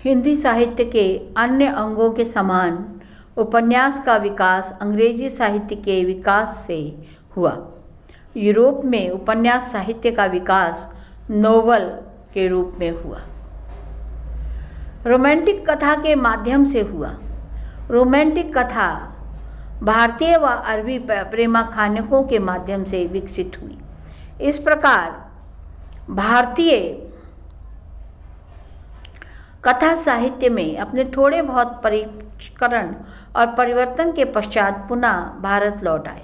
हिंदी साहित्य के अन्य अंगों के समान उपन्यास का विकास अंग्रेजी साहित्य के विकास से हुआ। यूरोप में उपन्यास साहित्य का विकास नोवेल के रूप में हुआ। रोमांटिक कथा के माध्यम से हुआ। रोमांटिक कथा भारतीय व अरबी प्रेमाख्यानकों के माध्यम से विकसित हुई। इस प्रकार भारतीय कथा साहित्य में अपने थोड़े बहुत परिष्करण और परिवर्तन के पश्चात पुनः भारत लौट आए।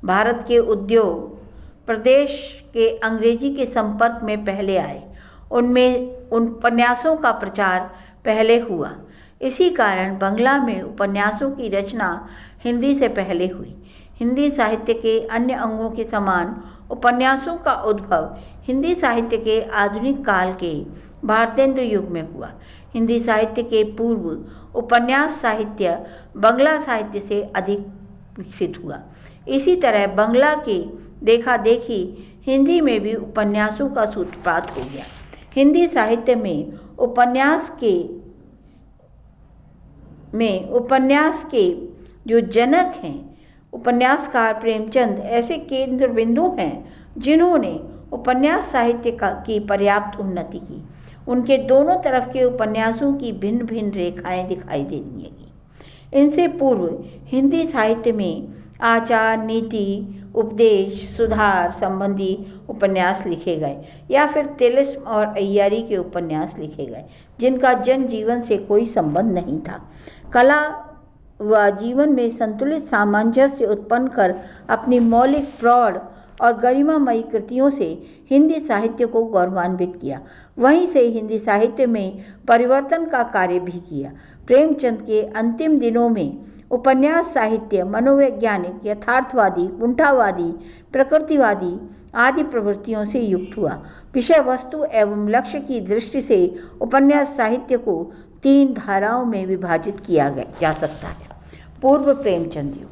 भारत के उद्योग प्रदेश के अंग्रेजी के संपर्क में पहले आए। उनमें उन उपन्यासों का प्रचार पहले हुआ। इसी कारण बंगला में उपन्यासों की रचना हिंदी से पहले हुई। हिंदी साहित्य के अन्य अंगों के समान उपन्यासों का उद्भव हिंदी साहित्य के आधुनिक काल के भारतेंदु युग में हुआ। हिंदी साहित्य के पूर्व उपन्यास साहित्य बंगला साहित्य से अधिक विकसित हुआ। इसी तरह बंगला की देखा देखी हिंदी में भी उपन्यासों का सूत्रपात हो गया। हिंदी साहित्य में उपन्यास के जो जनक हैं, उपन्यासकार प्रेमचंद ऐसे केंद्र बिंदु हैं जिन्होंने उपन्यास साहित्य की पर्याप्त उन्नति की। उनके दोनों तरफ के उपन्यासों की भिन्न भिन्न रेखाएं दिखाई देने लगी। इनसे पूर्व हिंदी साहित्य में आचार, नीति, उपदेश, सुधार संबंधी उपन्यास लिखे गए या फिर तिलिस्म और अय्यारी के उपन्यास लिखे गए जिनका जनजीवन से कोई संबंध नहीं था। कला व जीवन में संतुलित सामंजस्य उत्पन्न कर अपनी मौलिक, प्रौढ़ और गरिमामयी कृतियों से हिंदी साहित्य को गौरवान्वित किया। वहीं से हिंदी साहित्य में परिवर्तन का कार्य भी किया। प्रेमचंद के अंतिम दिनों में उपन्यास साहित्य मनोवैज्ञानिक, यथार्थवादी, कुंठावादी, प्रकृतिवादी आदि प्रवृत्तियों से युक्त हुआ। विषय वस्तु एवं लक्ष्य की दृष्टि से उपन्यास साहित्य को 3 धाराओं में विभाजित किया जा सकता है। पूर्व प्रेमचंद युग।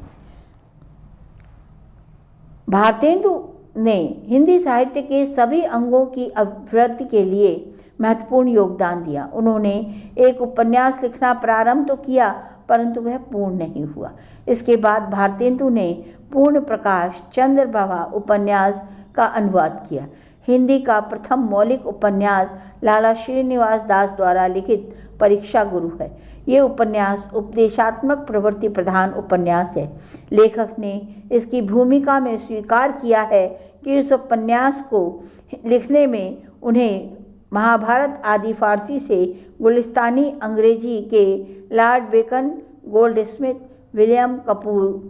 भारतेंदु ने हिंदी साहित्य के सभी अंगों की अभिवृद्धि के लिए महत्वपूर्ण योगदान दिया। उन्होंने एक उपन्यास लिखना प्रारंभ तो किया परंतु वह पूर्ण नहीं हुआ। इसके बाद भारतेंदु ने पूर्ण प्रकाश चंद्रप्रभा उपन्यास का अनुवाद किया। हिंदी का प्रथम मौलिक उपन्यास लाला श्रीनिवास दास द्वारा लिखित परीक्षा गुरु है। ये उपन्यास उपदेशात्मक प्रवृत्ति प्रधान उपन्यास है। लेखक ने इसकी भूमिका में स्वीकार किया है कि इस उपन्यास को लिखने में उन्हें महाभारत आदि फारसी से गुलिस्तानी अंग्रेजी के Lord Bacon, Goldsmith, William Cowper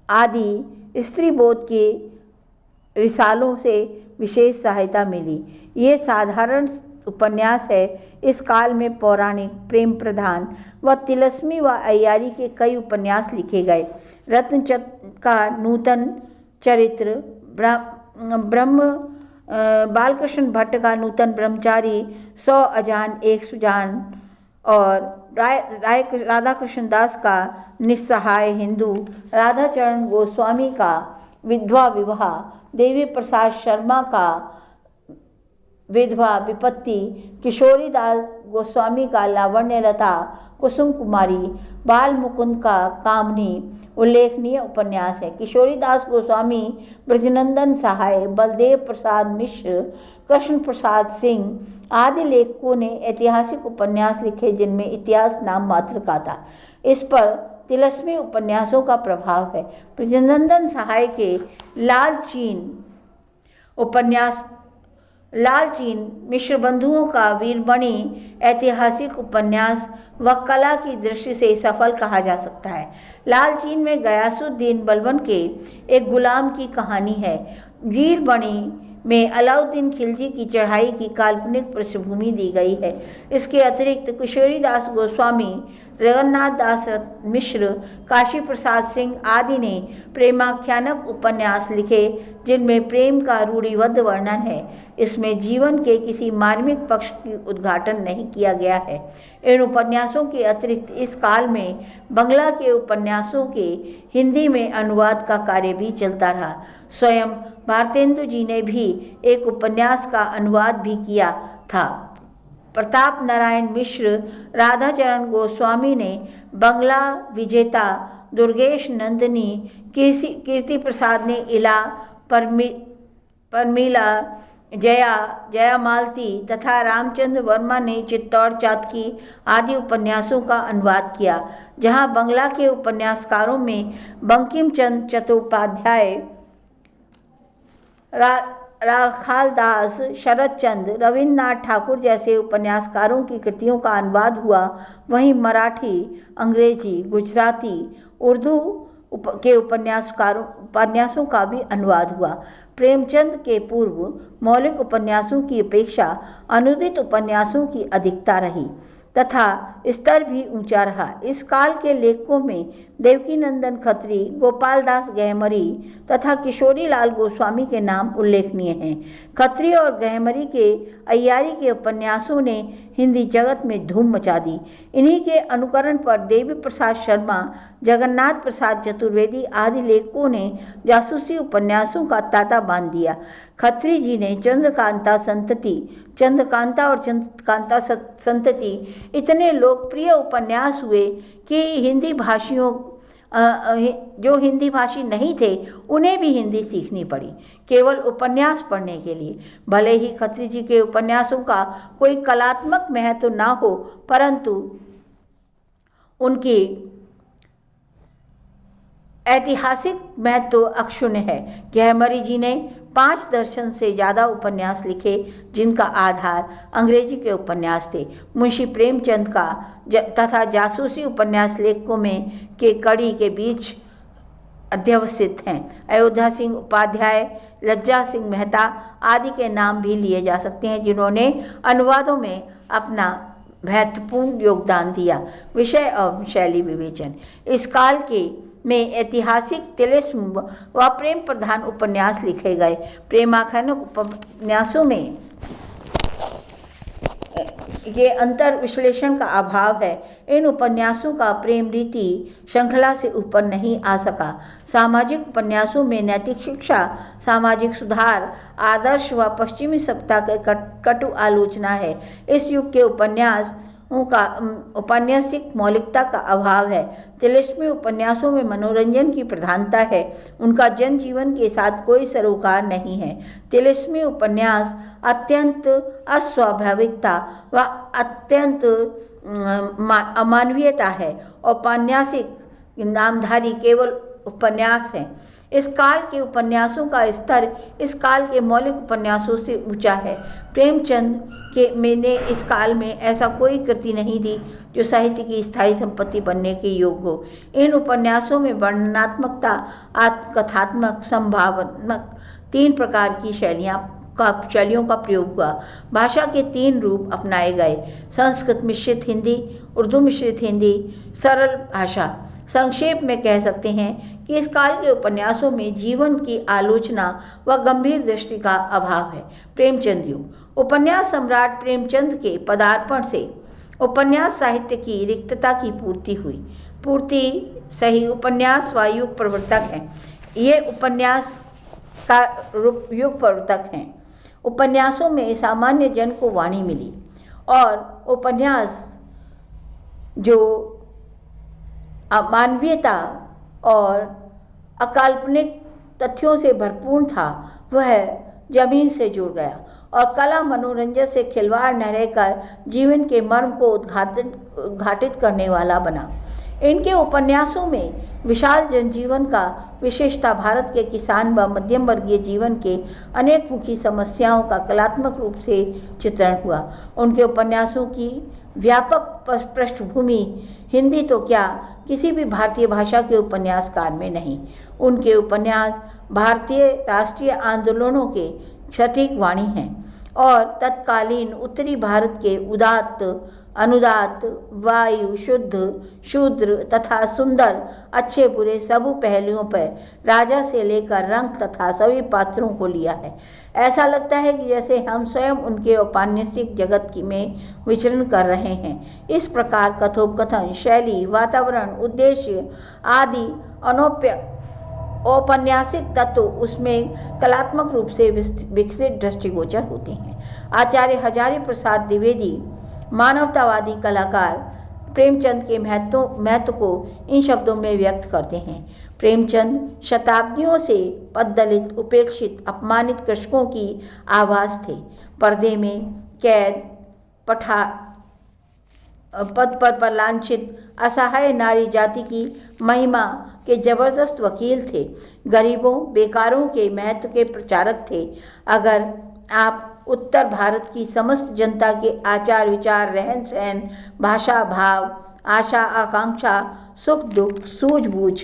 आदि स्त्रीबोध के रिसालों से विशेष सहायता मिली। ये साधारण उपन्यास है। इस काल में पौराणिक, प्रेम प्रधान व तिलस्मी व अय्यारी के कई उपन्यास लिखे गए। रत्नचंद का नूतन चरित्र, बालकृष्ण भट्ट का नूतन ब्रह्मचारी, 100 अजान एक सुजान और राधाकृष्ण दास का निस्सहाय हिंदू, राधाचरण गोस्वामी का विधवा विवाह, देवी प्रसाद शर्मा का विधवा विपत्ति, किशोरीदास गोस्वामी का लावण्य लता, कुसुम कुमारी, बाल मुकुंद का कामनी उल्लेखनीय उपन्यास है। किशोरीदास गोस्वामी, ब्रजनंदन सहाय, बलदेव प्रसाद मिश्र, कृष्ण प्रसाद सिंह आदि लेखकों ने ऐतिहासिक उपन्यास लिखे जिनमें इतिहास नाम मात्र का था। इस पर तिलस्मी उपन्यासों का प्रभाव है। ब्रजनंदन सहाय के लालचीन उपन्यास, लालचीन मिश्र बंधुओं का वीरमणि ऐतिहासिक उपन्यास व कला की दृष्टि से सफल कहा जा सकता है। लालचीन में गयासुद्दीन बलबन के एक गुलाम की कहानी है। वीरमणि में अलाउद्दीन खिलजी की चढ़ाई की काल्पनिक पृष्ठभूमि दी गई है। इसके अतिरिक्त किशोरीदास गोस्वामी, जगन्नाथ दास मिश्र, काशी प्रसाद सिंह आदि ने प्रेमाख्यानक उपन्यास लिखे जिनमें प्रेम का रूढ़िबद्ध वर्णन है। इसमें जीवन के किसी मार्मिक पक्ष की उद्घाटन नहीं किया गया है। इन उपन्यासों के अतिरिक्त इस काल में बंगला के उपन्यासों के हिंदी में अनुवाद का कार्य भी चलता रहा। स्वयं भारतेंदु जी ने भी एक उपन्यास का अनुवाद भी किया था। प्रताप नारायण मिश्र, राधाचरण गोस्वामी ने बंगला विजेता, दुर्गेश नंदिनी, कीर्ति प्रसाद ने इला, परमीला, जया मालती तथा रामचंद्र वर्मा ने चित्तौड़ चातकी आदि उपन्यासों का अनुवाद किया। जहां बंगला के उपन्यासकारों में बंकिम चंद्र चट्टोपाध्याय, राखालदास, शरद चंद्र, रविन्द्रनाथ ठाकुर जैसे उपन्यासकारों की कृतियों का अनुवाद हुआ, वहीं मराठी, अंग्रेजी, गुजराती, उर्दू के उपन्यासों का भी अनुवाद हुआ। प्रेमचंद के पूर्व मौलिक उपन्यासों की अपेक्षा अनुदित उपन्यासों की अधिकता रही तथा स्तर भी ऊंचा रहा। इस काल के लेखकों में देवकीनंदन खत्री, गोपाल दास गहमरी तथा किशोरी लाल गोस्वामी के नाम उल्लेखनीय हैं। खत्री और गहमरी के अय्यारी के उपन्यासों ने हिंदी जगत में धूम मचा दी। इन्हीं के अनुकरण पर देवी प्रसाद शर्मा, जगन्नाथ प्रसाद चतुर्वेदी आदि लेखकों ने जासूसी उपन्यासों का तांता बांध दिया। खत्री जी ने चंद्रकांता और चंद्रकांता संतति इतने लोकप्रिय उपन्यास हुए कि हिंदी भाषियों जो हिंदी भाषी नहीं थे उन्हें भी हिंदी सीखनी पड़ी केवल उपन्यास पढ़ने के लिए। भले ही खत्री जी के उपन्यासों का कोई कलात्मक महत्व ना हो, परंतु उनकी ऐतिहासिक महत्व अक्षुण्ण है। गहमरी जी ने 5 दर्जन से ज़्यादा उपन्यास लिखे, जिनका आधार अंग्रेजी के उपन्यास थे। मुंशी प्रेमचंद का तथा जासूसी उपन्यास लेखकों में के कड़ी के बीच अध्यवसित हैं। अयोध्या सिंह उपाध्याय, लज्जा सिंह मेहता आदि के नाम भी लिए जा सकते हैं, जिन्होंने अनुवादों में अपना महत्वपूर्ण योगदान दिया। विषय और शैली विवेचन। इस काल के में ऐतिहासिक, तिलिस्म व प्रेम प्रधान उपन्यास लिखे गए। प्रेमाख्यानक उपन्यासों में ये अंतर विश्लेषण का अभाव है। इन उपन्यासों का प्रेम रीति श्रृंखला से ऊपर नहीं आ सका। सामाजिक उपन्यासों में नैतिक शिक्षा, सामाजिक सुधार, आदर्श व पश्चिमी सत्ता के कटु आलोचना है। इस युग के उपन्यासिक मौलिकता का अभाव है। तिलिस्मी उपन्यासों में मनोरंजन की प्रधानता है, उनका जनजीवन के साथ कोई सरोकार नहीं है। तिलिस्मी उपन्यास अत्यंत अस्वाभाविकता व अत्यंत अमानवीयता है। औपन्यासिक नामधारी केवल उपन्यास हैं। इस काल के उपन्यासों का स्तर इस काल के मौलिक उपन्यासों से ऊंचा है। प्रेमचंद ने इस काल में ऐसा कोई कृति नहीं दी जो साहित्य की स्थायी संपत्ति बनने के योग्य हो। इन उपन्यासों में वर्णनात्मकता, आत्मकथात्मक, संभावनात्मक 3 प्रकार की शैलियों का प्रयोग हुआ। भाषा के 3 रूप अपनाए गए: संस्कृत मिश्रित हिंदी, उर्दू मिश्रित हिंदी, सरल भाषा। संक्षेप में कह सकते हैं कि इस काल के उपन्यासों में जीवन की आलोचना व गंभीर दृष्टि का अभाव है। प्रेमचंद युग। उपन्यास सम्राट प्रेमचंद के पदार्पण से उपन्यास साहित्य की रिक्तता की पूर्ति सही उपन्यास व युग प्रवर्तक हैं। ये उपन्यास का युग प्रवर्तक हैं। उपन्यासों में सामान्य जन को वाणी मिली और उपन्यास जो अमानवीयता और अकाल्पनिक तथ्यों से भरपूर था, वह जमीन से जुड़ गया और कला मनोरंजन से खिलवाड़ न रहकर जीवन के मर्म को उद्घाटित करने वाला बना। इनके उपन्यासों में विशाल जनजीवन का, विशेषता भारत के किसान व मध्यम वर्गीय जीवन के अनेक मुखी समस्याओं का कलात्मक रूप से चित्रण हुआ। उनके उपन्यासों की व्यापक पृष्ठभूमि हिंदी तो क्या, किसी भी भारतीय भाषा के उपन्यासकार में नहीं। उनके उपन्यास भारतीय राष्ट्रीय आंदोलनों के सटीक वाणी हैं और तत्कालीन उत्तरी भारत के उदात्त, अनुदात्त, वायु, शुद्ध, शूद्र तथा सुंदर, अच्छे बुरे सब पहलुओं पर राजा से लेकर रंग तथा सभी पात्रों को लिया है। ऐसा लगता है कि जैसे हम स्वयं उनके औपन्यासिक जगत में विचरण कर रहे हैं। इस प्रकार कथोपकथन, शैली, वातावरण, उद्देश्य आदि औपन्यासिक तत्व उसमें कलात्मक रूप से विकसित दृष्टिगोचर होते हैं। आचार्य हजारी प्रसाद द्विवेदी मानवतावादी कलाकार प्रेमचंद के महत्व को इन शब्दों में व्यक्त करते हैं। प्रेमचंद शताब्दियों से पददलित, उपेक्षित, अपमानित कृषकों की आवाज़ थे। पर्दे में कैद, पद पर लांछित, असहाय नारी जाति की महिमा के जबरदस्त वकील थे। गरीबों, बेकारों के महत्व के प्रचारक थे। अगर आप उत्तर भारत की समस्त जनता के आचार विचार, रहन सहन, भाषा, भाव, आशा, आकांक्षा, सुख दुख, सूझबूझ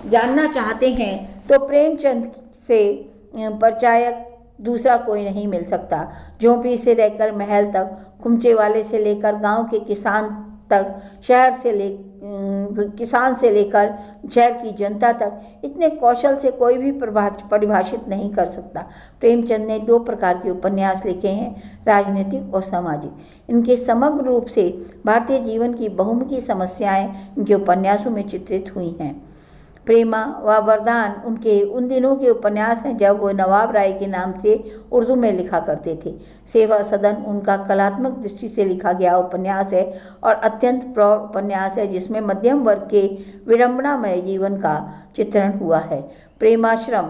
जानना चाहते हैं तो प्रेमचंद से परिचायक दूसरा कोई नहीं मिल सकता। झोंपड़ी से लेकर महल तक, खुमचे वाले से लेकर गांव के किसान तक, किसान से लेकर शहर की जनता तक, इतने कौशल से कोई भी परिभाषित नहीं कर सकता। प्रेमचंद ने 2 प्रकार के उपन्यास लिखे हैं, राजनीतिक और सामाजिक। इनके समग्र रूप से भारतीय जीवन की बहुमुखी समस्याएं इनके उपन्यासों में चित्रित हुई हैं। प्रेमा व वरदान उनके उन दिनों के उपन्यास हैं जब वो नवाब राय के नाम से उर्दू में लिखा करते थे। सेवा सदन उनका कलात्मक दृष्टि से लिखा गया उपन्यास है और अत्यंत प्रौढ़ उपन्यास है जिसमें मध्यम वर्ग के विडंबनामय जीवन का चित्रण हुआ है। प्रेमाश्रम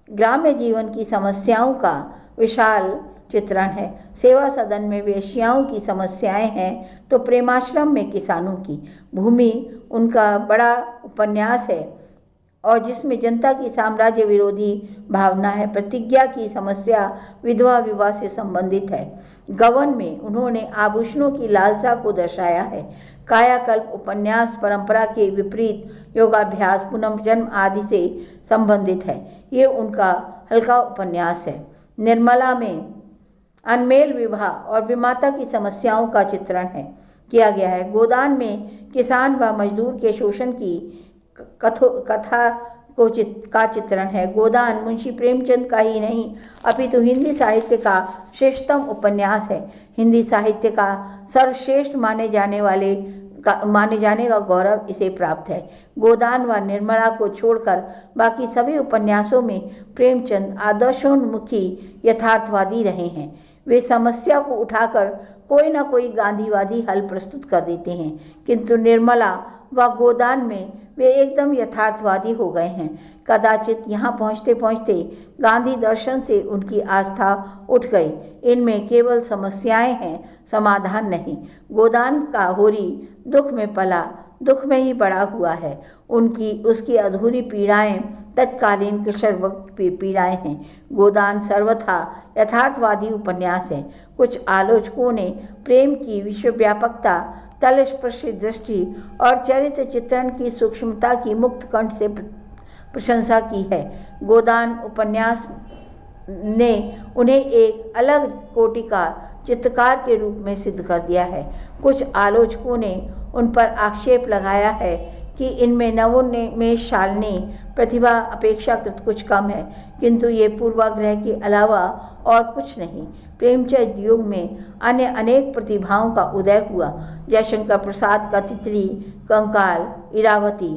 ग्राम्य जीवन की समस्याओं का विशाल चित्रण है। सेवा सदन में वेश्याओं की समस्याएं हैं तो प्रेमाश्रम में किसानों की। भूमि उनका बड़ा उपन्यास है और जिसमें जनता की साम्राज्य विरोधी भावना है। प्रतिज्ञा की समस्या विधवा विवाह से संबंधित है। गवन में उन्होंने आभूषणों की लालसा को दर्शाया है। कायाकल्प उपन्यास परंपरा के विपरीत योगाभ्यास, पुनर्जन्म आदि से संबंधित है। ये उनका हल्का उपन्यास है। निर्मला में अनमेल विवाह और विमाता की समस्याओं का चित्रण किया गया है। गोदान में किसान व मजदूर के शोषण की कथा का चित्रण है। गोदान मुंशी प्रेमचंद का ही नहीं अपितु हिंदी साहित्य का श्रेष्ठतम उपन्यास है। हिंदी साहित्य का सर्वश्रेष्ठ माने जाने का गौरव इसे प्राप्त है। गोदान व निर्मला को छोड़कर बाकी सभी उपन्यासों में प्रेमचंद आदर्शोन्मुखी यथार्थवादी रहे हैं। वे समस्या को उठाकर कोई ना कोई गांधीवादी हल प्रस्तुत कर देते हैं, किंतु निर्मला व गोदान में वे एकदम यथार्थवादी हो गए हैं। कदाचित यहाँ पहुँचते पहुँचते गांधी दर्शन से उनकी आस्था उठ गई। इनमें केवल समस्याएं हैं, समाधान नहीं। गोदान का होरी दुख में पला, दुख में ही बड़ा हुआ है। उसकी अधूरी पीड़ाएं तत्कालीन किशोर पीड़ाएं हैं। गोदान सर्वथा यथार्थवादी उपन्यास है। कुछ आलोचकों ने प्रेम की विश्वव्यापकता, तलस्पर्शी दृष्टि और चरित्र चित्रण की सूक्ष्मता की मुक्त कंठ से प्रशंसा की है। गोदान उपन्यास ने उन्हें एक अलग कोटि का चित्रकार के रूप में सिद्ध कर दिया है। कुछ आलोचकों ने उन पर आक्षेप लगाया है कि इनमें नवोन्मेष शालिनी प्रतिभा अपेक्षाकृत कुछ कम है, किंतु ये पूर्वाग्रह के अलावा और कुछ नहीं। प्रेमचंद युग में अन्य अनेक प्रतिभाओं का उदय हुआ। जयशंकर प्रसाद का तितली, कंकाल, इरावती,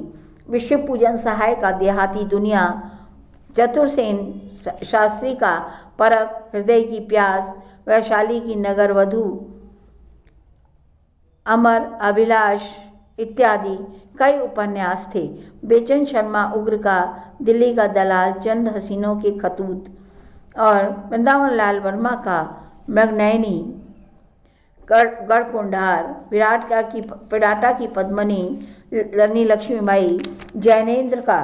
विश्व पूजन सहाय का देहाती दुनिया, चतुरसेन शास्त्री का परख, हृदय की प्यास, वैशाली की नगर वधू, अमर अभिलाष इत्यादि कई उपन्यास थे। बेचन शर्मा उग्र का दिल्ली का दलाल, चंद हसीनों के खतूत और वृंदावन लाल वर्मा का मृगनयनी, गढ़कुंडार, विराटा की पद्मनी, रानी लक्ष्मीबाई, जैनेन्द्र का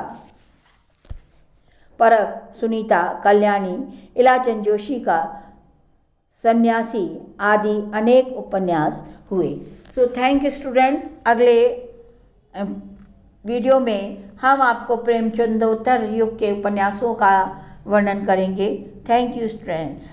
परख, सुनीता, कल्याणी, इलाचंद जोशी का सन्यासी आदि अनेक उपन्यास हुए। So thank you student. अगले वीडियो में हम आपको प्रेमचंदोत्तर युग के उपन्यासों का वर्णन करेंगे। Thank you students.